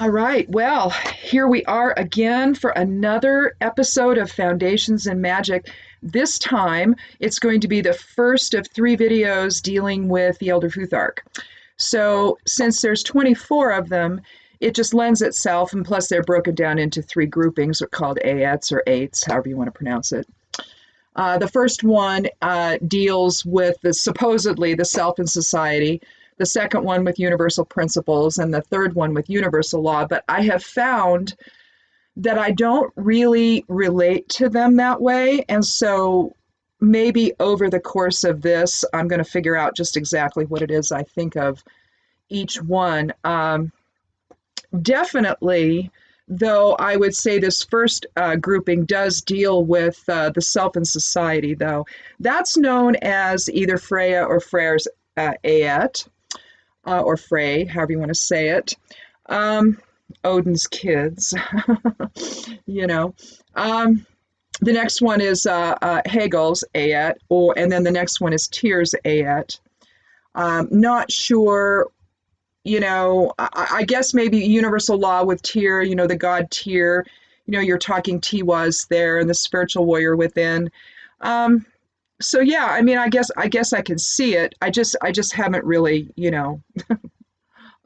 All right, well, here we are again for another episode of Foundations in Magic. This time, it's going to be the first of three videos dealing with the Elder Futhark. So, since there's 24 of them, it just lends itself, and plus they're broken down into three groupings called Aetts or Eights, however you want to pronounce it. The first one deals with supposedly the self and society, the second one with universal principles, and the third one with universal law. But I have found that I don't really relate to them that way. And so maybe over the course of this, I'm going to figure out just exactly what it is I think of each one. Definitely, though, I would say this first grouping does deal with the self and society, though. That's known as either Freya or Freyr's Aett. Or Frey, however you want to say it. Odin's kids, you know. The next one is Hagel's Aett, and then the next one is Tyr's Aett. Not sure, I guess maybe universal law with Tyr, the god Tyr, you're talking Tiwaz there and the spiritual warrior within. So yeah, I mean, I guess I can see it. I just haven't really,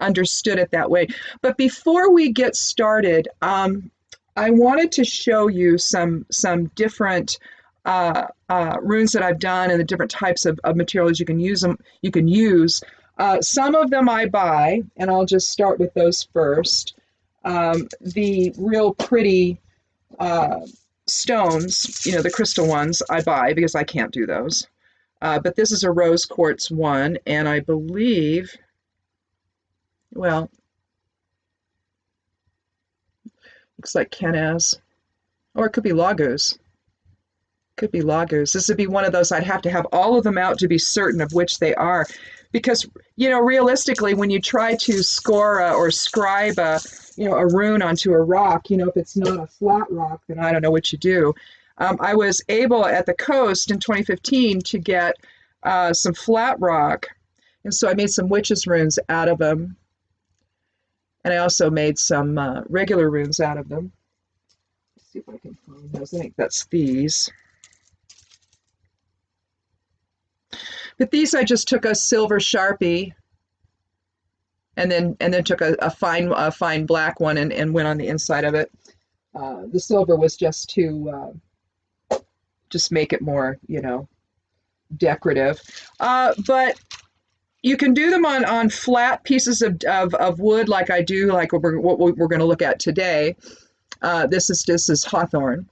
understood it that way. But before we get started, I wanted to show you some different runes that I've done and the different types of materials you can use. Some of them I buy, and I'll just start with those first. The real pretty stones, the crystal ones I buy because I can't do those. But this is a rose quartz one, and I believe, well, looks like Kenaz, or it could be Laguz. Could be Laguz. This would be one of those I'd have to have all of them out to be certain of which they are. Because, realistically, when you try to score or scribe a rune onto a rock, if it's not a flat rock, then I don't know what you do. I was able at the coast in 2015 to get some flat rock. And so I made some witches' runes out of them. And I also made some regular runes out of them. Let's see if I can find those. I think that's these. But these I just took a silver Sharpie and then took a fine black one and went on the inside of it. The silver was just to just make it more, decorative. But you can do them on flat pieces of wood like I do, like what we're going to look at today. This is hawthorn.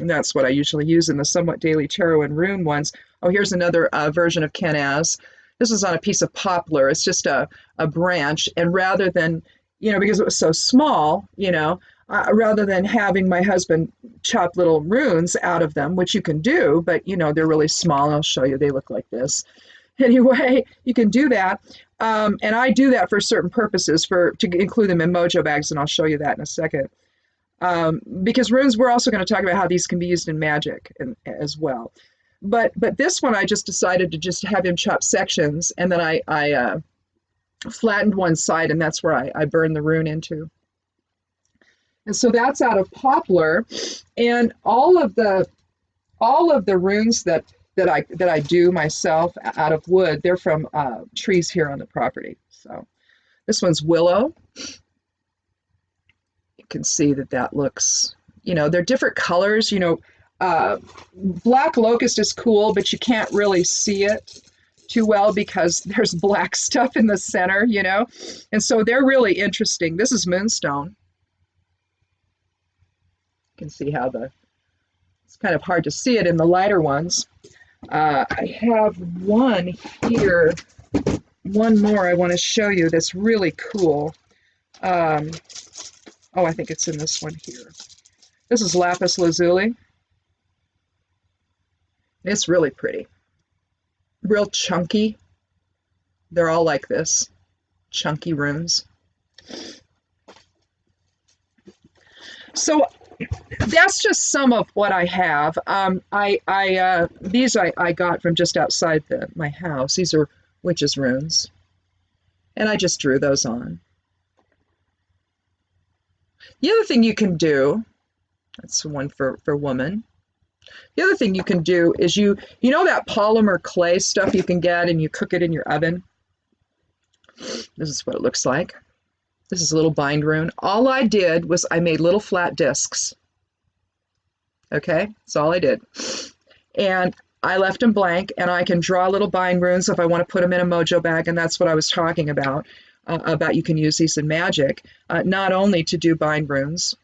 And that's what I usually use in the somewhat daily tarot and rune ones. Oh, here's another version of Kenaz. This is on a piece of poplar. It's just a branch. And rather than, because it was so small, rather than having my husband chop little runes out of them, which you can do, but, they're really small. I'll show you. They look like this. Anyway, you can do that. And I do that for certain purposes, to include them in mojo bags, and I'll show you that in a second. Because runes, we're also going to talk about how these can be used in magic as well. But this one, I just decided to just have him chop sections, and then I flattened one side, and that's where I burned the rune into. And so that's out of poplar, and all of the runes that I do myself out of wood, they're from trees here on the property. So this one's willow. You can see that looks, they're different colors. Black locust is cool, but you can't really see it too well because there's black stuff in the center, and so they're really interesting. This is moonstone. You can see how it's kind of hard to see it in the lighter ones. I have one here, one more I want to show you that's really cool. I think it's in this one here. This is lapis lazuli. It's really pretty. Real chunky. They're all like this. Chunky runes. So that's just some of what I have. These I got from just outside my house. These are witches' runes. And I just drew those on. The other thing you can do, that's one for woman. The other thing you can do is you know that polymer clay stuff you can get and you cook it in your oven? This is what it looks like. This is a little bind rune. All I did was I made little flat discs. Okay, that's all I did. And I left them blank, and I can draw little bind runes if I want to put them in a mojo bag, and that's what I was talking about you can use these in Magick, not only to do bind runes.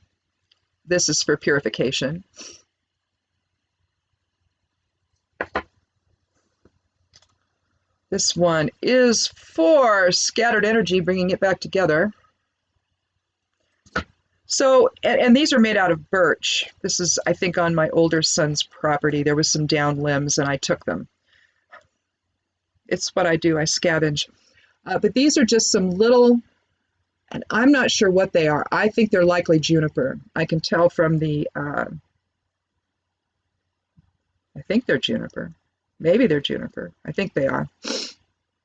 This is for purification. This one is for scattered energy, bringing it back together. So, and these are made out of birch. This is, I think, on my older son's property. There was some down limbs, and I took them. It's what I do. I scavenge. But these are just some little, and I'm not sure what they are. I think they're likely juniper. I can tell from the, I think they're juniper. Maybe they're juniper. I think they are.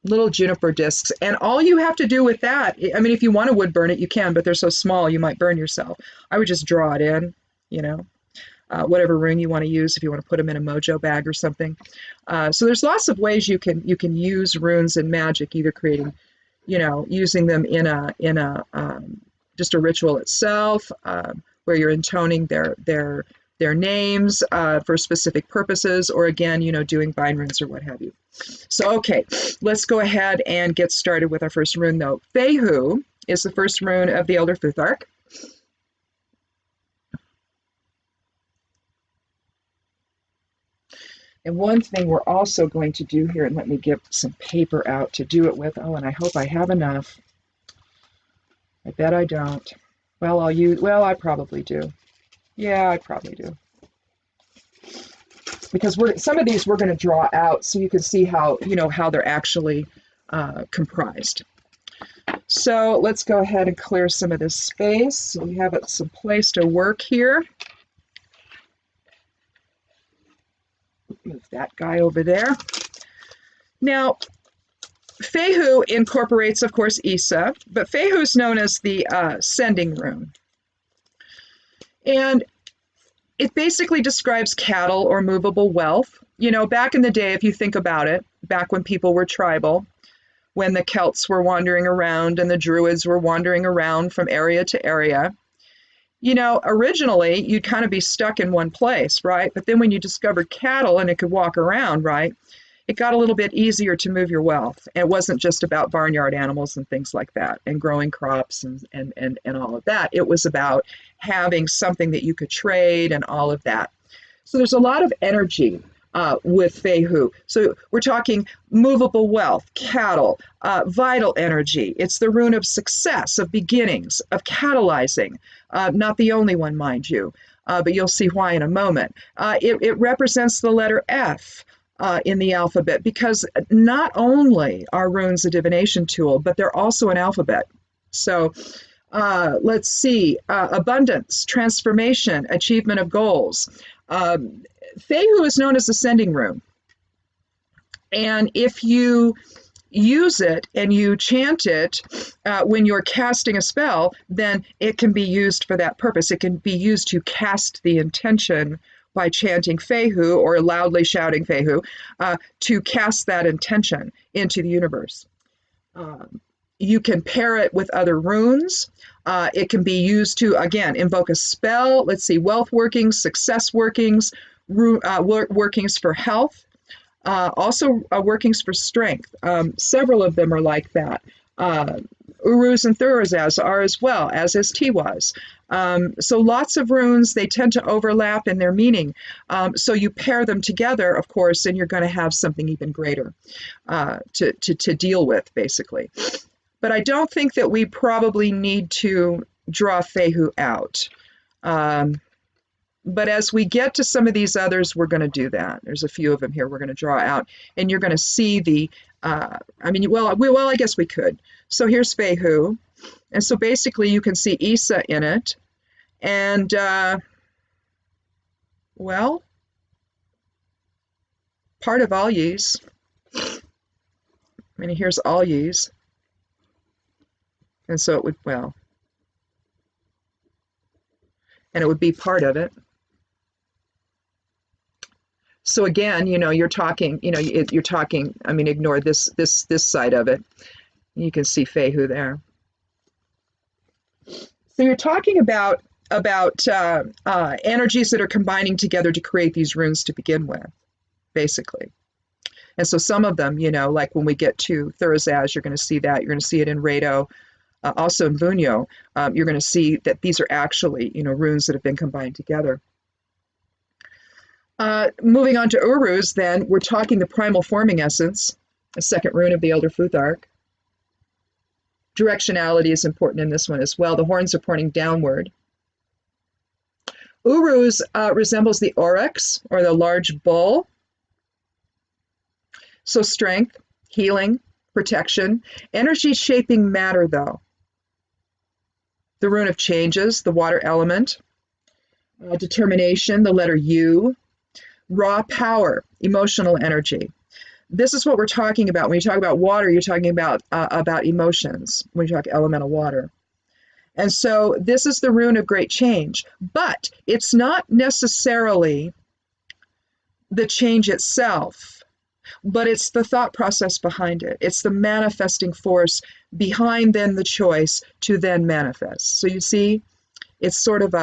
Little juniper discs. And all you have to do with that, I mean, if you want to wood burn it, you can, but they're so small you might burn yourself. I would just draw it in, you know, whatever rune you want to use if you want to put them in a mojo bag or something. So there's lots of ways you can use runes in Magick, either creating, you know, using them in a just a ritual itself, where you're intoning their names for specific purposes, or again, you know, doing bind runes or what have you. So, okay, let's go ahead and get started with our first rune, though. Fehu is the first rune of the Elder Futhark. And one thing we're also going to do here, and let me get some paper out to do it with. Oh, and I hope I have enough. I bet I don't. Well, I probably do. Yeah, I probably do. Because some of these we're going to draw out so you can see how, you know, how they're actually comprised. So let's go ahead and clear some of this space so we have some place to work here. Move that guy over there. Now, Fehu incorporates, of course, Isa, but Fehu is known as the sending rune. And it basically describes cattle or movable wealth. You know, back in the day, if you think about it, back when people were tribal, when the Celts were wandering around and the Druids were wandering around from area to area, you know, originally you'd kind of be stuck in one place, right? But then when you discovered cattle and it could walk around, right, it got a little bit easier to move your wealth. And it wasn't just about barnyard animals and things like that and growing crops and all of that. It was about having something that you could trade and all of that. So there's a lot of energy with Fehu. So we're talking movable wealth, cattle, vital energy. It's the rune of success, of beginnings, of catalyzing. Not the only one, mind you, but you'll see why in a moment. It represents the letter F in the alphabet, because not only are runes a divination tool, but they're also an alphabet. So let's see, abundance, transformation, achievement of goals. Fehu is known as the sending rune. And if you use it and you chant it when you're casting a spell, then it can be used for that purpose. It can be used to cast the intention by chanting Fehu or loudly shouting Fehu to cast that intention into the universe. You can pair it with other runes. It can be used to, again, invoke a spell. Let's see, wealth workings, success workings, workings for health, also workings for strength. Several of them are like that. Uruz and Thurazaz are as well, as is Tiwaz. So lots of runes, they tend to overlap in their meaning. So you pair them together, of course, and you're going to have something even greater to deal with, basically. But I don't think that we probably need to draw Fehu out. But as we get to some of these others, we're going to do that. There's a few of them here we're going to draw out. And you're going to see the, well, I guess we could. So here's Fehu. And so basically you can see Isa in it. And, well, part of Alyes. I mean, here's Alyes. And so it would, well, and it would be part of it. So again, you're talking, you're talking, I mean, ignore this side of it. You can see Fehu there. So you're talking about energies that are combining together to create these runes to begin with, basically. And so some of them, like when we get to Thurazaz, you're going to see that. You're going to see it in Rado, also in Vunyo. You're going to see that these are actually, runes that have been combined together. Moving on to Uruz, then, we're talking the primal forming essence, the second rune of the Elder Futhark. Directionality is important in this one as well. The horns are pointing downward. Uruz resembles the oryx, or the large bull. So strength, healing, protection. Energy shaping matter, though. The rune of changes, the water element. Determination, the letter U. Raw power, emotional energy. This is what we're talking about. When you talk about water, you're talking about emotions, when you talk elemental water. And so this is the rune of great change, but it's not necessarily the change itself, but it's the thought process behind it. It's the manifesting force behind then the choice to then manifest. So you see, it's sort of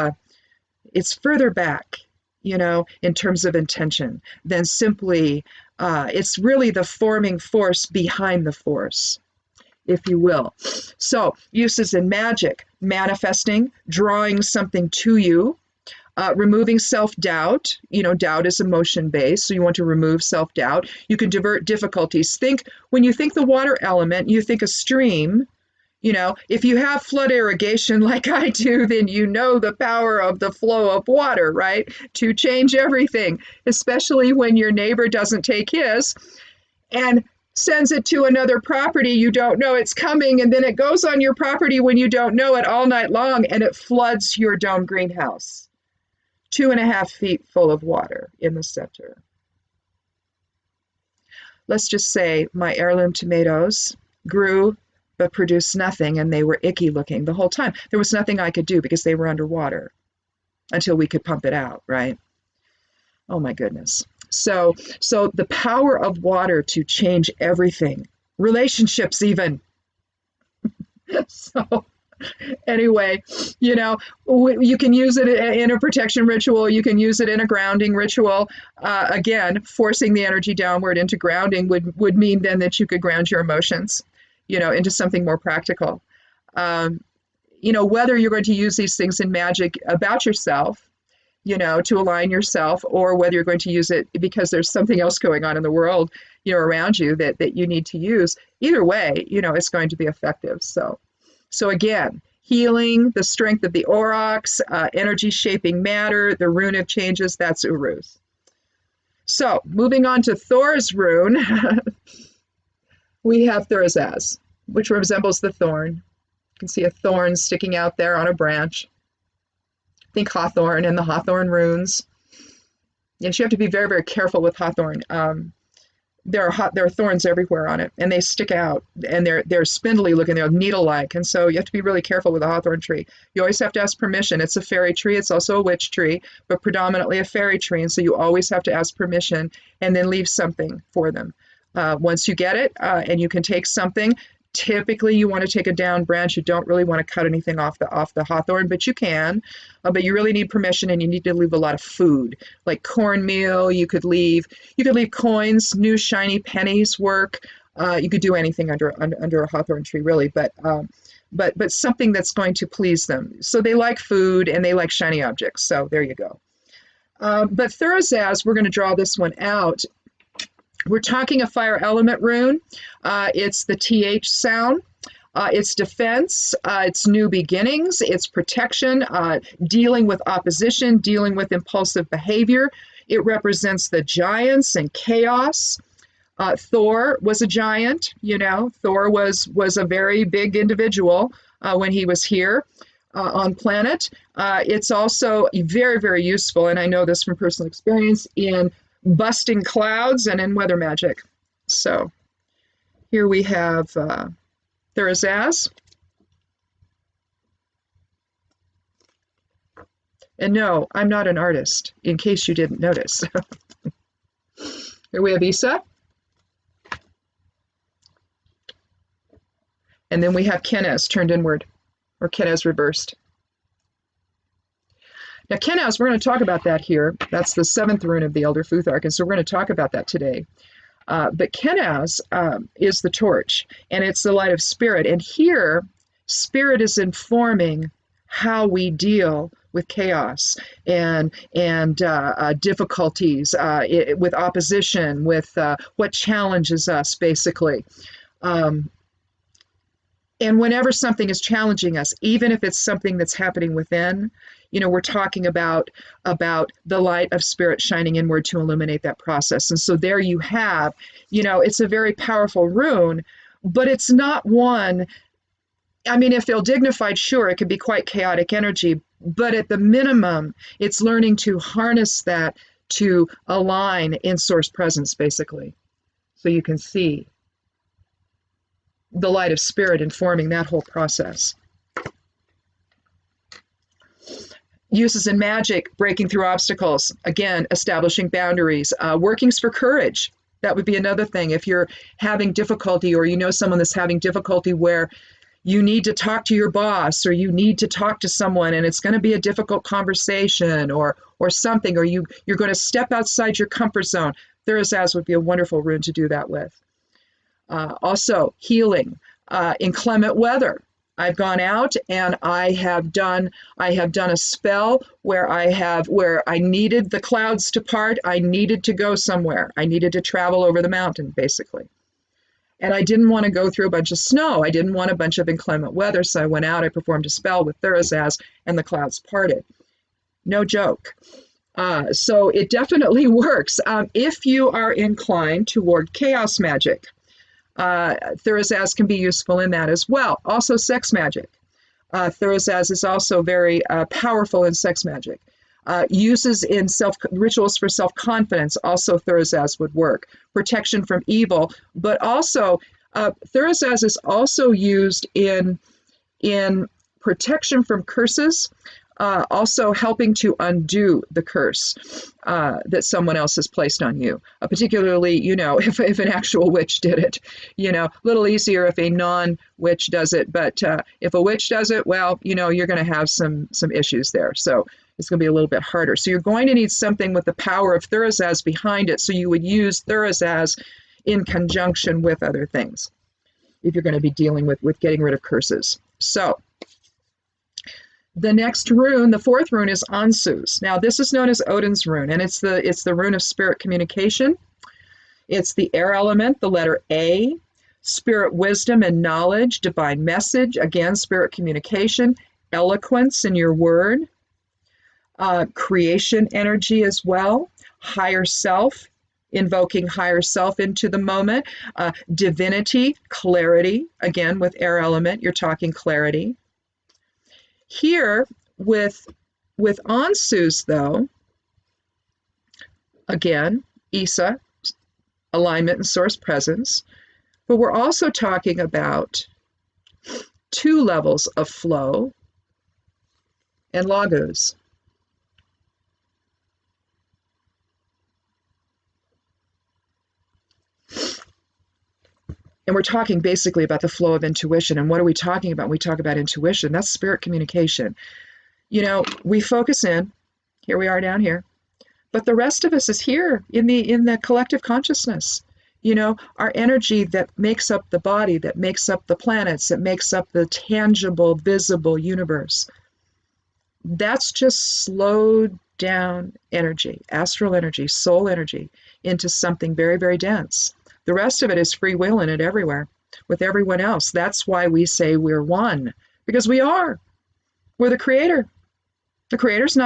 it's further back, in terms of intention than simply, it's really the forming force behind the force, if you will. So uses in magic: manifesting, drawing something to you, removing self-doubt. Doubt is emotion-based, so you want to remove self-doubt. You can divert difficulties. When you think the water element, you think a stream. If you have flood irrigation like I do, then the power of the flow of water, right? To change everything, especially when your neighbor doesn't take his and sends it to another property. You don't know it's coming, and then it goes on your property when you don't know it all night long, and it floods your dome greenhouse. 2.5 feet full of water in the center. Let's just say my heirloom tomatoes grew but produced nothing, and they were icky looking the whole time. There was nothing I could do because they were underwater until we could pump it out, right? Oh my goodness. So the power of water to change everything, relationships even. So anyway, you can use it in a protection ritual. You can use it in a grounding ritual. Again, forcing the energy downward into grounding would mean then that you could ground your emotions, into something more practical. Whether you're going to use these things in magic about yourself, to align yourself, or whether you're going to use it because there's something else going on in the world, around you that you need to use. Either way, it's going to be effective. So again, healing, the strength of the aurochs, energy shaping matter, the rune of changes, that's Uruz. So moving on to Thor's rune, we have Thurazaz, which resembles the thorn. You can see a thorn sticking out there on a branch. Think hawthorn and the hawthorn runes. Yes, you have to be very, very careful with hawthorn. There are thorns everywhere on it, and they stick out, and they're spindly looking, they're needle-like, and so you have to be really careful with a hawthorn tree. You always have to ask permission. It's a fairy tree, it's also a witch tree, but predominantly a fairy tree, and so you always have to ask permission and then leave something for them. Once you get it, and you can take something, typically you want to take a down branch. You don't really want to cut anything off the hawthorn, but you can. But you really need permission, and you need to leave a lot of food, like cornmeal. You could leave coins, new shiny pennies work. You could do anything under a hawthorn tree, really, but something that's going to please them. So they like food and they like shiny objects. So there you go. But Thurazaz, we're going to draw this one out. We're talking a fire element rune. It's the TH sound. It's defense. It's new beginnings. It's protection, dealing with opposition, dealing with impulsive behavior. It represents the giants and chaos. Thor was a giant. Thor was a very big individual when he was here on planet. It's also very, very useful, and I know this from personal experience, in busting clouds and in weather magic. So here we have Thurazaz. And no, I'm not an artist, in case you didn't notice. Here we have Isa. And then we have Kenaz turned inward, or Kenaz reversed. Now, Kenaz, we're going to talk about that here. That's the 7th rune of the Elder Futhark, and so we're going to talk about that today. But Kenaz is the torch, and it's the light of spirit. And here, spirit is informing how we deal with chaos and difficulties, with opposition, with what challenges us, basically. And whenever something is challenging us, even if it's something that's happening within, we're talking about the light of spirit shining inward to illuminate that process. And so there you have, it's a very powerful rune, but it's not one. I mean, if ill-dignified, sure, it could be quite chaotic energy, but at the minimum, it's learning to harness that to align in source presence, basically. So you can see the light of spirit informing that whole process. Uses in magic, breaking through obstacles, again, establishing boundaries, workings for courage. That would be another thing. If you're having difficulty, or someone that's having difficulty where you need to talk to your boss, or you need to talk to someone, and it's going to be a difficult conversation or something, or you're going to step outside your comfort zone, Thurisaz would be a wonderful rune to do that with. Also, healing, inclement weather. I've gone out and I have done a spell where I needed the clouds to part. I needed to go somewhere. I needed to travel over the mountain, basically. And I didn't want to go through a bunch of snow. I didn't want a bunch of inclement weather. So I went out, I performed a spell with Thurisaz, and the clouds parted. No joke. So it definitely works. If you are inclined toward chaos magic, Thurisaz can be useful in that as well. Also sex magic. Thurisaz is also very powerful in sex magic. Uses in rituals for self-confidence, also Thurisaz would work. Protection from evil, but also Thurisaz is also used in protection from curses, also helping to undo the curse that someone else has placed on you. Particularly, if an actual witch did it, a little easier if a non-witch does it, but if a witch does it, well, you're going to have some issues there. So it's going to be a little bit harder. So you're going to need something with the power of Thurisaz behind it. So you would use Thurisaz in conjunction with other things if you're going to be dealing with getting rid of curses. So the next rune, the 4th rune, is Ansuz. Now this is known as Odin's rune, and it's the rune of spirit communication. It's the air element, the letter A, spirit wisdom and knowledge, divine message, again, spirit communication, eloquence in your word, creation energy as well, higher self, invoking higher self into the moment, divinity, clarity, again, with air element, you're talking clarity. Here, with Ansuz, though, again, Isa, alignment and source presence, but we're also talking about 2 levels of flow and logos. And we're talking basically about the flow of intuition. And what are we talking about when we talk about intuition? That's spirit communication. We focus in, here we are down here, but the rest of us is here in the collective consciousness. Our energy that makes up the body, that makes up the planets, that makes up the tangible, visible universe. That's just slowed down energy, astral energy, soul energy, into something very, very dense. The rest of it is free will in it everywhere, with everyone else. That's why we say we're one, because we are. We're the creator. The creator's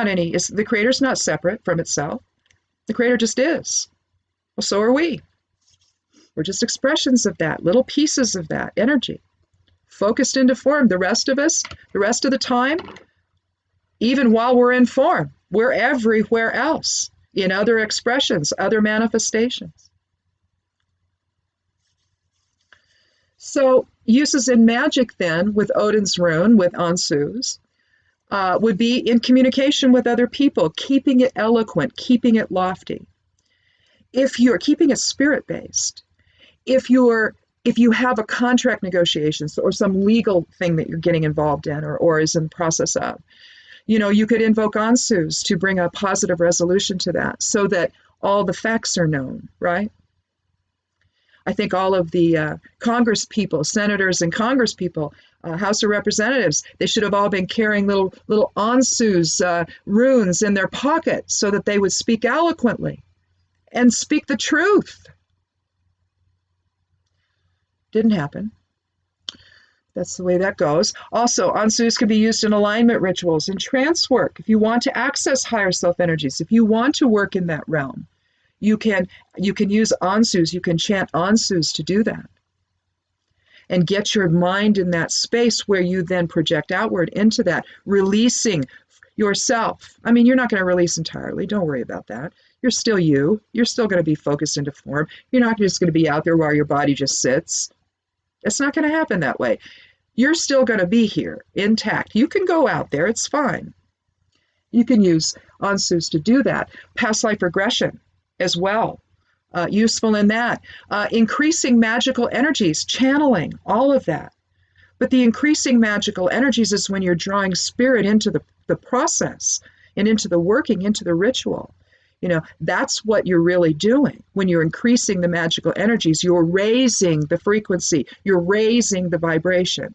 not separate from itself. The creator just is. Well, so are we. We're just expressions of that, little pieces of that energy, focused into form. The rest of us, the rest of the time, even while we're in form, we're everywhere else, in other expressions, other manifestations. So uses in magic then, with Odin's rune, with Ansuz, would be in communication with other people, keeping it eloquent, keeping it lofty. If you're keeping it spirit-based, if you have a contract negotiations or some legal thing that you're getting involved in or is in the process of, you could invoke Ansus to bring a positive resolution to that so that all the facts are known, right? I think all of the Congress people, senators and Congress people, House of Representatives, they should have all been carrying little Ansus runes in their pocket so that they would speak eloquently and speak the truth. Didn't happen. That's the way that goes. Also, Ansus can be used in alignment rituals and trance work. If you want to access higher self energies, if you want to work in that realm, you can use Ansus, you can chant Ansus to do that. And get your mind in that space where you then project outward into that, releasing yourself. I mean, you're not going to release entirely. Don't worry about that. You're still you. You're still going to be focused into form. You're not just going to be out there while your body just sits. It's not going to happen that way. You're still going to be here, intact. You can go out there. It's fine. You can use Ansus to do that. Past life regression as well. Useful in that. Increasing magical energies, channeling, all of that. But the increasing magical energies is when you're drawing spirit into the process and into the working, into the ritual. That's what you're really doing. When you're increasing the magical energies, you're raising the frequency, you're raising the vibration.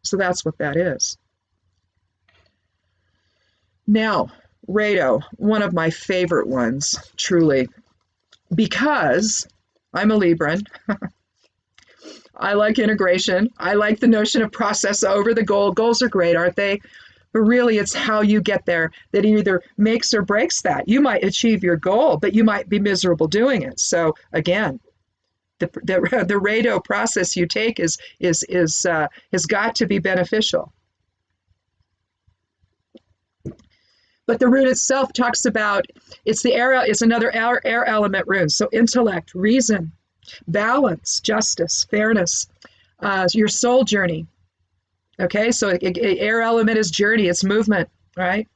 So that's what that is. Now, Rado, one of my favorite ones, truly, because I'm a Libran. I like integration. I like the notion of process over the goal. Goals are great, aren't they? But really, it's how you get there that either makes or breaks that. You might achieve your goal, but you might be miserable doing it. So again, the Rado process you take has got to be beneficial. But the rune itself talks about it's another air element rune. So intellect, reason, balance, justice, fairness, your soul journey. Okay, so air element is journey, it's movement, right?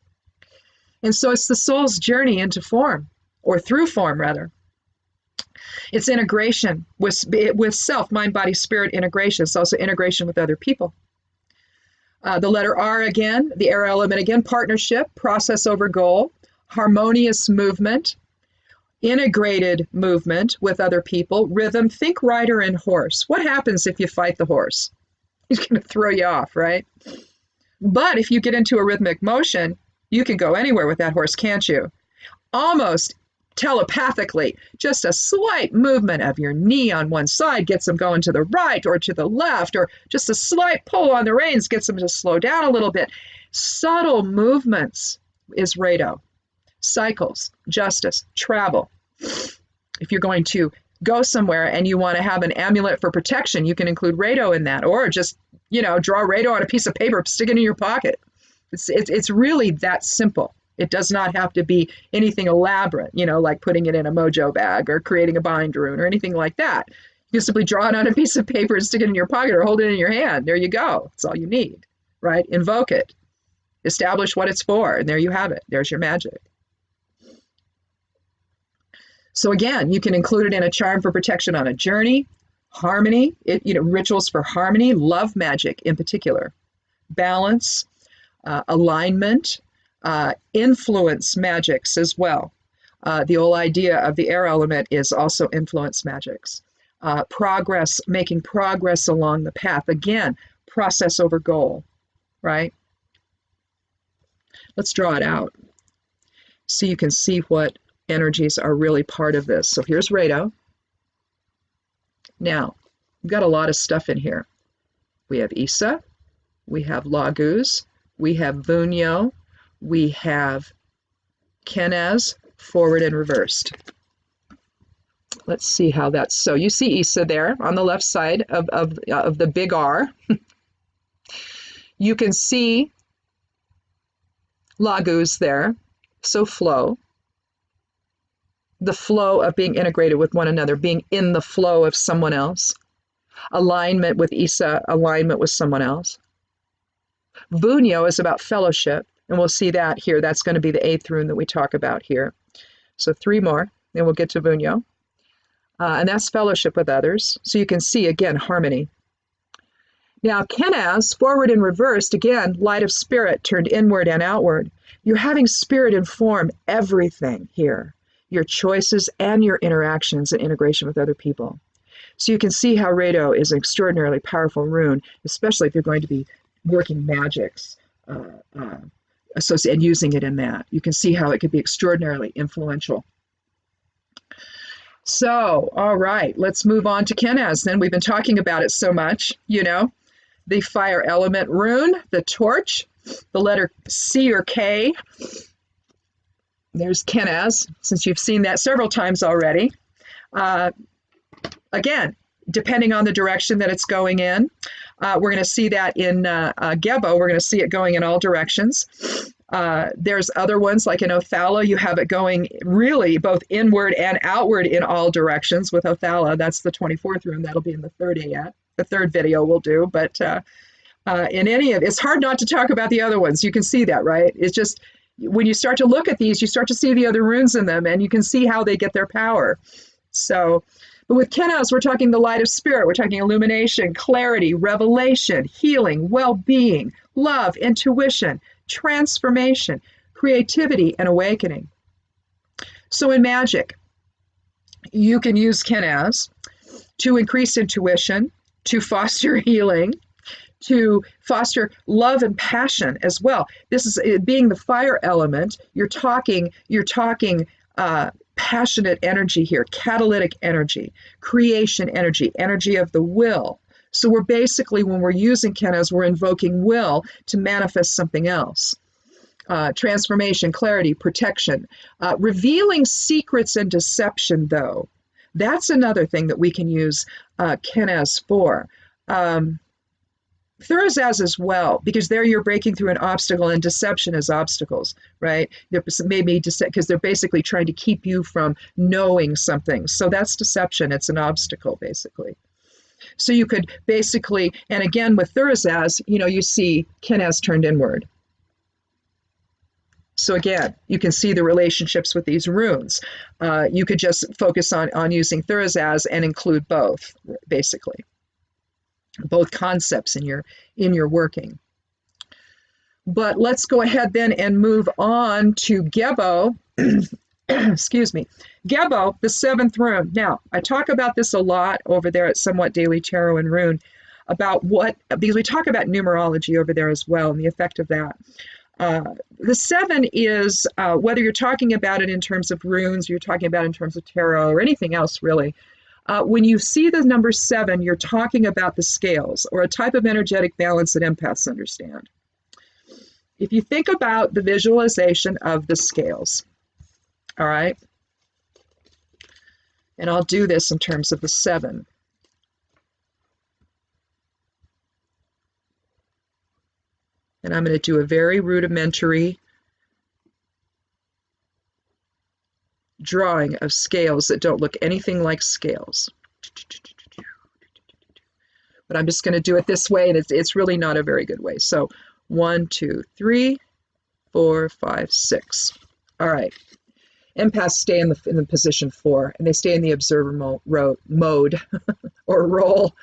And so it's the soul's journey into form, or through form, rather. It's integration with self, mind, body, spirit integration. It's also integration with other people. The letter R again, the air element again, partnership, process over goal, harmonious movement, integrated movement with other people, rhythm, think rider and horse. What happens if you fight the horse? He's going to throw you off, right? But if you get into a rhythmic motion, you can go anywhere with that horse, can't you? Almost telepathically, just a slight movement of your knee on one side gets them going to the right or to the left, or just a slight pull on the reins gets them to slow down a little bit. Subtle movements is Rado. Cycles, justice, travel. If you're going to go somewhere and you want to have an amulet for protection, you can include Rado in that, or just, draw Rado on a piece of paper, stick it in your pocket. It's really that simple. It does not have to be anything elaborate, like putting it in a mojo bag or creating a bind rune or anything like that. You simply draw it on a piece of paper and stick it in your pocket or hold it in your hand. There you go. That's all you need, right? Invoke it. Establish what it's for, and there you have it. There's your magic. So again, you can include it in a charm for protection on a journey, harmony, rituals for harmony, love magic in particular, balance, alignment, influence magics as well. The whole idea of the air element is also influence magics. Progress, making progress along the path. Again, process over goal, right? Let's draw it out so you can see what energies are really part of this. So here's Rado. Now, we've got a lot of stuff in here. We have Isa, we have Laguz, we have Vunyo, we have Kenaz, forward and reversed. Let's see how that's, so you see Isa there on the left side of the big R. You can see Laguz there, so flow. The flow of being integrated with one another, being in the flow of someone else. Alignment with Isa, alignment with someone else. Vunyo is about fellowship, and we'll see that here. That's going to be the 8th rune that we talk about here. So 3 more, then we'll get to Vunyo. And that's fellowship with others. So you can see, again, harmony. Now, Kenaz, forward and reversed, again, light of spirit turned inward and outward. You're having spirit inform everything here, your choices and your interactions and integration with other people. So you can see how Rado is an extraordinarily powerful rune, especially if you're going to be working magics and using it in that. You can see how it could be extraordinarily influential. So, all right, let's move on to Kenaz then. We've been talking about it so much, you know. The fire element rune, the torch, the letter C or K. There's Kenaz, since you've seen that several times already. Again, depending on the direction that it's going in, we're going to see that in Gebo. We're going to see it going in all directions. There's other ones, like in Othala, you have it going really both inward and outward in all directions with Othala. That's the 24th rune. That'll be in the 3rd Aett. The 3rd video we'll do. But in any of it's hard not to talk about the other ones. You can see that, right? It's just when you start to look at these, you start to see the other runes in them, and you can see how they get their power. So, but with Kenaz, we're talking the light of spirit. We're talking illumination, clarity, revelation, healing, well-being, love, intuition, transformation, creativity, and awakening. So in Magick, you can use Kenaz to increase intuition, to foster healing, to foster love and passion as well. This is being the fire element. You're talking passionate energy here, catalytic energy, creation energy, energy of the will. So we're basically, when we're using Kenaz, we're invoking will to manifest something else. Transformation, clarity, protection, revealing secrets and deception, though. That's another thing that we can use Kenaz for. Thurazaz as well, because there you're breaking through an obstacle, and deception is obstacles, right? They're maybe because they're basically trying to keep you from knowing something. So that's deception. It's an obstacle, basically. So you could basically, and again with Thurazaz, you know, you see Kenaz turned inward. So again, you can see the relationships with these runes. You could just focus on using Thurazaz and include both, basically. Both concepts in your working. But let's go ahead then and move on to Gebo. Excuse me. Gebo, the 7th rune. Now, I talk about this a lot over there at Somewhat Daily Tarot and Rune, because we talk about numerology over there as well and the effect of that. The 7 is, whether you're talking about it in terms of runes, or you're talking about it in terms of tarot, or anything else really, when you see the number 7, you're talking about the scales, or a type of energetic balance that empaths understand. If you think about the visualization of the scales, all right, and I'll do this in terms of the 7. And I'm going to do a very rudimentary drawing of scales that don't look anything like scales. But I'm just going to do it this way, and it's really not a very good way. So 1, 2, 3, 4, 5, 6. All right. Empaths stay in the position 4, and they stay in the observer mode or role.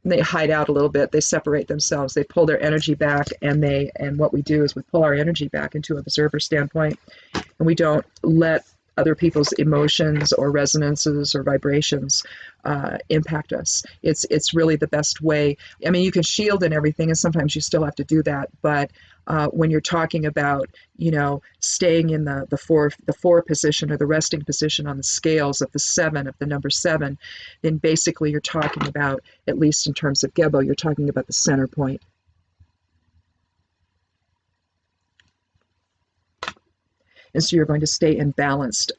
And they hide out a little bit. They separate themselves. They pull their energy back, and what we do is we pull our energy back into an observer standpoint, and we don't let other people's emotions or resonances or vibrations impact us. It's really the best way. I mean, you can shield and everything, and sometimes you still have to do that. But when you're talking about, you know, staying in the four position or the resting position on the scales of the 7, of the number 7, then basically you're talking about, at least in terms of Gebo, you're talking about the center point. And so you're going to stay in balanced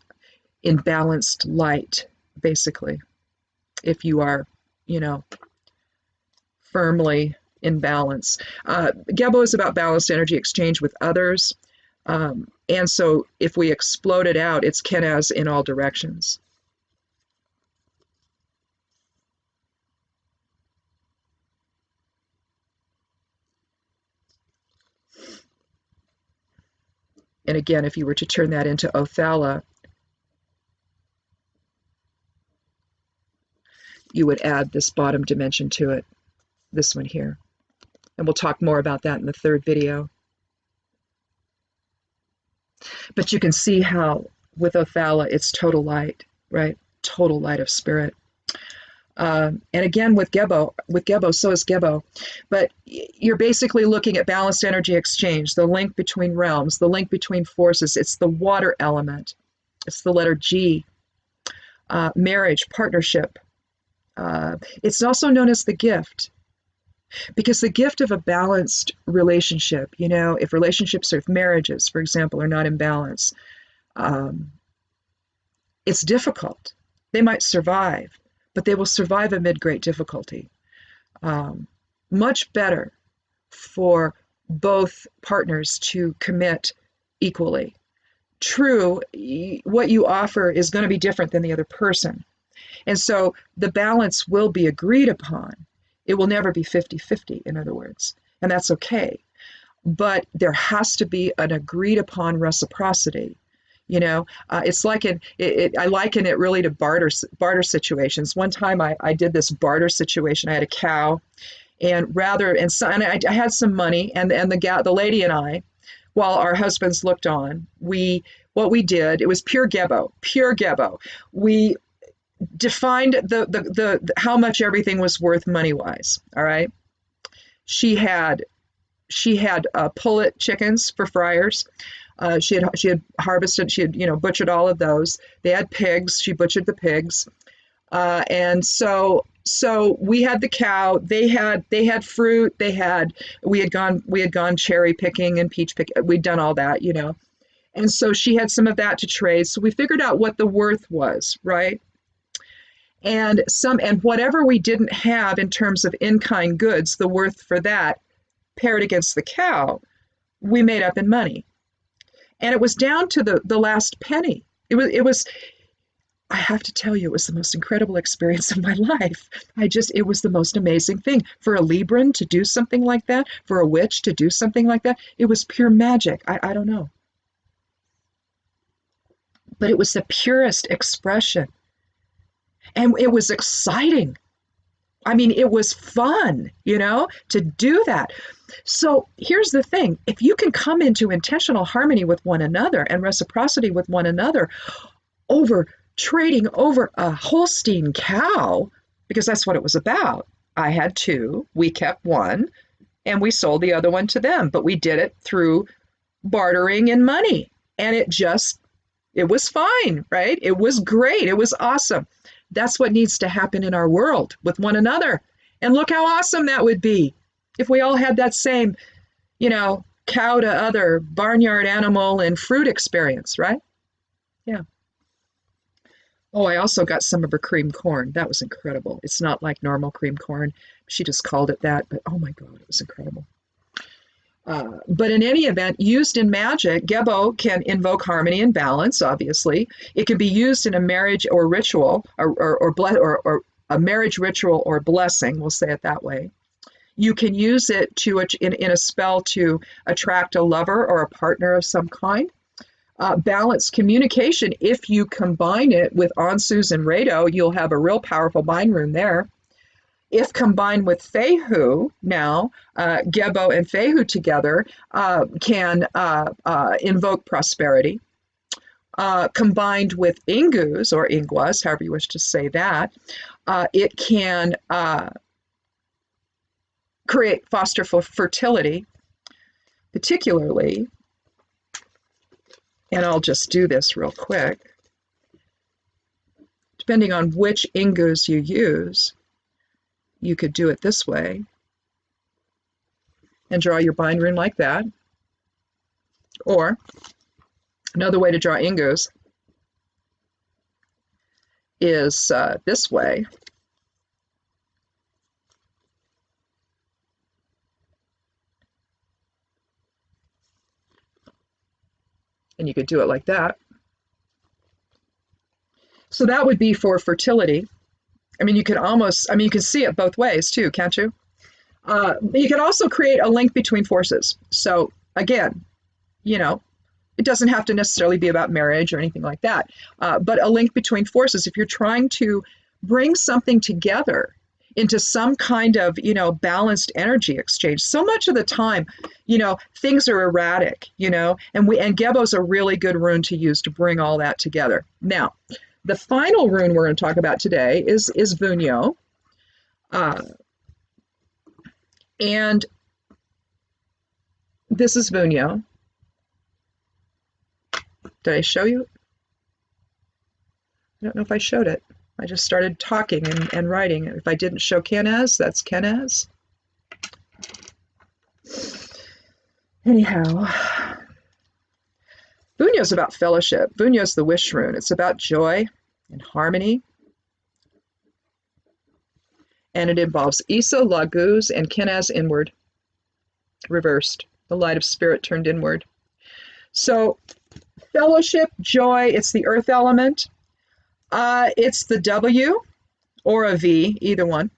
light, basically, if you are, you know, firmly in balance. Gebo is about balanced energy exchange with others. And so if we explode it out, it's Kenaz in all directions. And again, if you were to turn that into Othala, you would add this bottom dimension to it, this one here. And we'll talk more about that in the third video. But you can see how with Othala, it's total light, right? Total light of spirit. And again, with Gebo, so is Gebo. But you're basically looking at balanced energy exchange, the link between realms, the link between forces. It's the water element. It's the letter G. Marriage, partnership. It's also known as the gift. Because the gift of a balanced relationship, you know, if relationships or if marriages, for example, are not in balance, it's difficult. They might survive, but they will survive amid great difficulty. Much better for both partners to commit equally. True, what you offer is going to be different than the other person. And so the balance will be agreed upon. It will never be 50-50, in other words, and that's okay. But there has to be an agreed upon reciprocity. You know, it's like I liken it really to barter situations. One time I did this barter situation. I had a cow, and I had some money, and the lady and I, while our husbands looked on, what we did, it was pure Gebo. We defined the how much everything was worth money wise. All right. She had pullet chickens for fryers. She had harvested. She had butchered all of those. They had pigs. She butchered the pigs. And so we had the cow. They had fruit. We had gone cherry picking and peach picking. We'd done all that, And so she had some of that to trade. So we figured out what the worth was, right? And whatever we didn't have in terms of in-kind goods, the worth for that paired against the cow, we made up in money. And it was down to the last penny. It was I have to tell you, it was the most incredible experience of my life. It was the most amazing thing. For a Libran to do something like that, for a witch to do something like that, it was pure magic. I don't know. But it was the purest expression. And it was exciting. I mean, it was fun, to do that. So here's the thing. If you can come into intentional harmony with one another and reciprocity with one another over trading over a Holstein cow, because that's what it was about. I had two, we kept one, and we sold the other one to them. But we did it through bartering and money. And it was fine, right? It was great. It was awesome. That's what needs to happen in our world with one another. And look how awesome that would be if we all had that same, cow to other barnyard animal and fruit experience, right? Yeah. Oh, I also got some of her cream corn. That was incredible. It's not like normal cream corn. She just called it that, but oh my God, it was incredible. But in any event, used in magic, Gebo can invoke harmony and balance, obviously. It can be used in a marriage or ritual, or a marriage ritual or blessing, we'll say it that way. You can use it in a spell to attract a lover or a partner of some kind. Balanced communication, if you combine it with Ansus and Rado, you'll have a real powerful mind rune there. If combined with Fehu, now, Gebo and Fehu together can invoke prosperity. Combined with Ingus, or Ingwas, however you wish to say that, it can foster fertility, particularly, and I'll just do this real quick, depending on which Ingus you use. You could do it this way and draw your bind rune like that. Or another way to draw Ingus is this way. And you could do it like that. So that would be for fertility. I mean, you can see it both ways too, can't you? You can also create a link between forces. So again, It doesn't have to necessarily be about marriage or anything like that, but a link between forces. If you're trying to bring something together into some kind of, balanced energy exchange, so much of the time, things are erratic, and Gebo's a really good rune to use to bring all that together. Now, the final rune we're going to talk about today is Vunyo. And this is Vunyo. Did I show you? I don't know if I showed it. I just started talking and writing. If I didn't show Kenaz, that's Kenaz. Anyhow, Vunyo is about fellowship. Vunyo is the wish rune. It's about joy and harmony. And it involves Isa, Laguz, and Kenaz inward, reversed. The light of spirit turned inward. So fellowship, joy, it's the earth element. It's the W or a V, either one.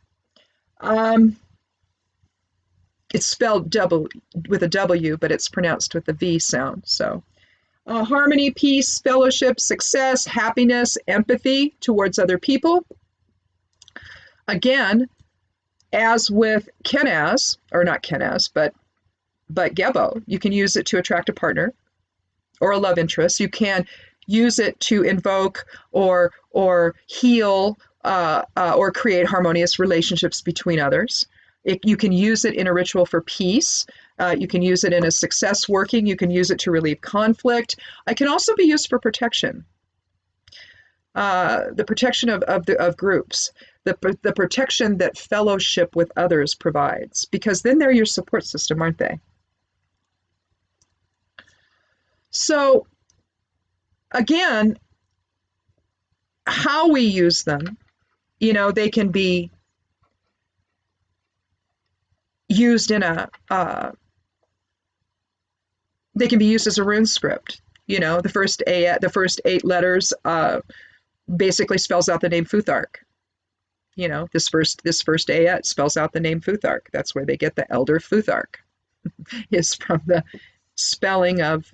It's spelled double with a W, but it's pronounced with the V sound. So harmony, peace, fellowship, success, happiness, empathy towards other people. Again, as with Kenaz, or not Kenaz, but Gebo, you can use it to attract a partner or a love interest. You can use it to invoke or heal or create harmonious relationships between others. You can use it in a ritual for peace. You can use it in a success working. You can use it to relieve conflict. It can also be used for protection. The protection of groups, the protection that fellowship with others provides, because then they're your support system, aren't they? So again, how we use them, they can be used in they can be used as a rune script. The first Aett, the first 8 letters basically spells out the name Futhark. This first Aett spells out the name Futhark. That's where they get the Elder Futhark, is from the spelling of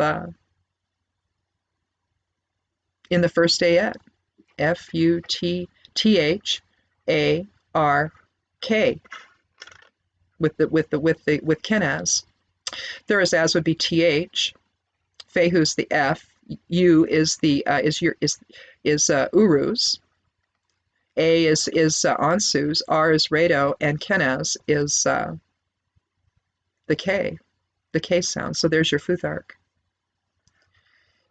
in the first Aett, Futhark, with Kenaz. Thurazaz would be th. Fehu's the F. U is the Uruz. A is Ansu's. R is Rado, and Kenaz is the K sound. So there's your Futhark.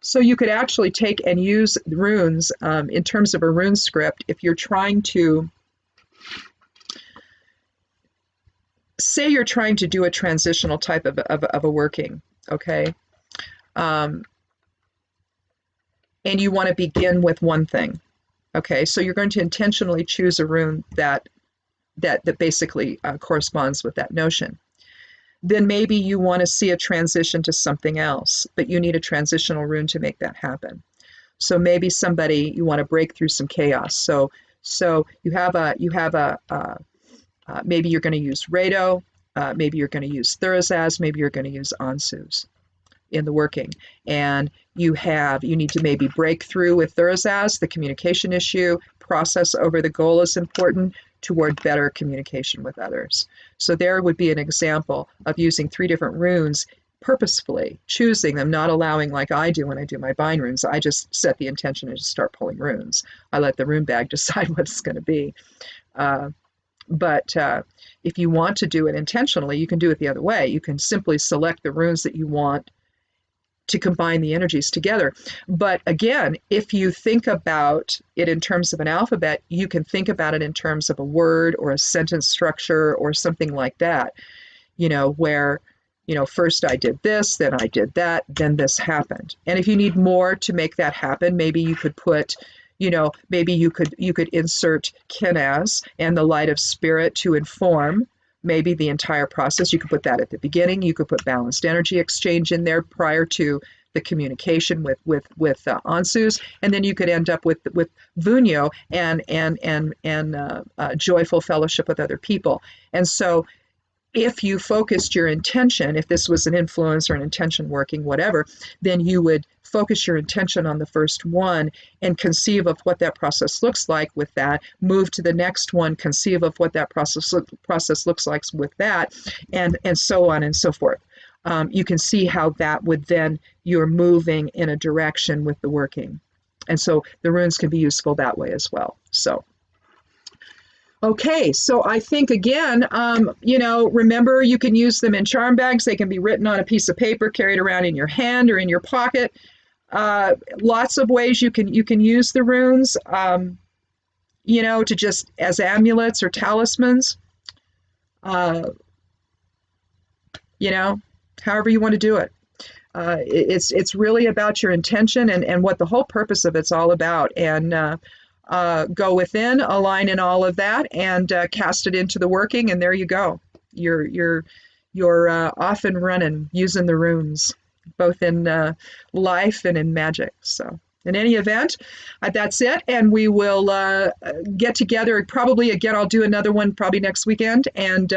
So you could actually take and use runes in terms of a rune script if you're trying to, say you're trying to do a transitional type of a working, okay? And you want to begin with one thing, okay? So you're going to intentionally choose a rune that basically corresponds with that notion. Then maybe you want to see a transition to something else, but you need a transitional rune to make that happen. So maybe you want to break through some chaos. So you have maybe you're going to use Rado, maybe you're going to use Thurazaz, maybe you're going to use Ansu's in the working. And you need to maybe break through with Thurazaz, the communication issue, process over the goal is important, toward better communication with others. So there would be an example of using 3 different runes purposefully, choosing them, not allowing, like I do when I do my bind runes, I just set the intention and just start pulling runes. I let the rune bag decide what it's going to be. But if you want to do it intentionally, you can do it the other way. You can simply select the runes that you want to combine the energies together. But again, if you think about it in terms of an alphabet, you can think about it in terms of a word or a sentence structure or something like that, where, first I did this, then I did that, then this happened. And if you need more to make that happen, maybe you could put, maybe you could insert Kenaz and the light of spirit to inform maybe the entire process. You could put that at the beginning. You could put balanced energy exchange in there prior to the communication with Ansu's, and then you could end up with Vunyo and joyful fellowship with other people. And so if you focused your intention, if this was an influence or an intention working, whatever, then you would focus your intention on the first one and conceive of what that process looks like with that, move to the next one, conceive of what that process looks like with that, and so on and so forth. You can see how that would then, you're moving in a direction with the working. And so the runes can be useful that way as well. So okay, so I think again, remember, you can use them in charm bags. They can be written on a piece of paper, carried around in your hand or in your pocket. Lots of ways you can use the runes, to just as amulets or talismans. However you want to do it. It's really about your intention and what the whole purpose of it's all about. And go within, align in all of that, and cast it into the working, and there you go. You're off and running using the runes, both in life and in magic. So in any event, that's it, and we will get together. Probably again, I'll do another one probably next weekend, and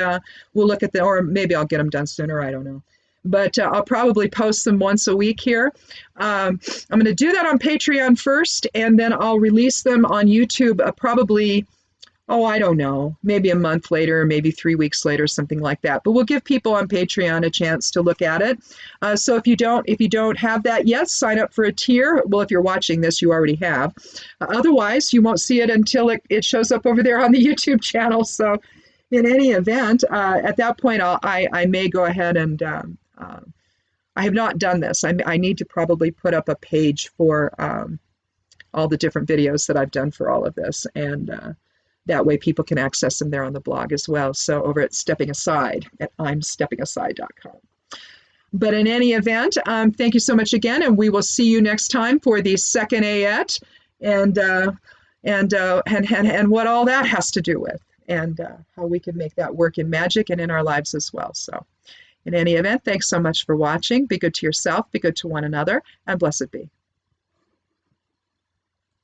we'll look at or maybe I'll get them done sooner. I don't know. But I'll probably post them once a week here. I'm going to do that on Patreon first, and then I'll release them on YouTube probably, I don't know, maybe a month later, maybe 3 weeks later, something like that. But we'll give people on Patreon a chance to look at it. So if you don't have that yet, sign up for a tier. Well, if you're watching this, you already have. Otherwise, you won't see it until it shows up over there on the YouTube channel. So in any event, at that point, I may go ahead and I have not done this. I need to probably put up a page for all the different videos that I've done for all of this, and that way people can access them there on the blog as well. So over at Stepping Aside at imsteppingaside.com. But in any event, thank you so much again, and we will see you next time for the second Aett and what all that has to do with, and how we can make that work in magic and in our lives as well. So in any event, thanks so much for watching. Be good to yourself, be good to one another, and blessed be.